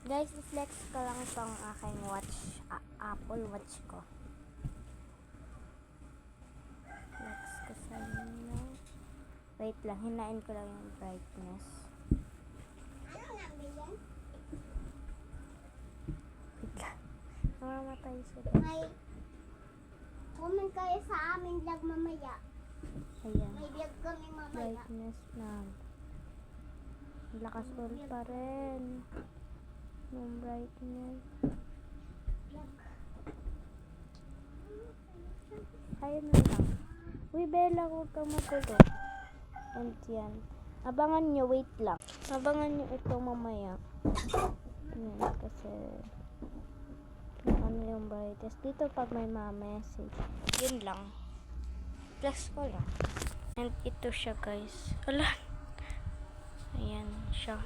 Guys, i-flex ko lang itong aking watch, Apple Watch ko. Flex ko sa inyo. Wait lang, hinain ko lang yung brightness. Ano namin? Wait lang. Namamatay sila. May comment kayo sa aming vlog mamaya. Ayan. May vlog kami mamaya. Brightness na. Lakas ulit pa rin. Yung brightness. Ayun na lang. Uy, Bella, huwag kang magulo. And yan. Abangan nyo, wait lang. Abangan nyo ito mamaya. Yan, kasi ano yung brightness. Dito pag may message. Yun lang. Plus ko lang. And ito siya, guys. Wala. Ayan siya.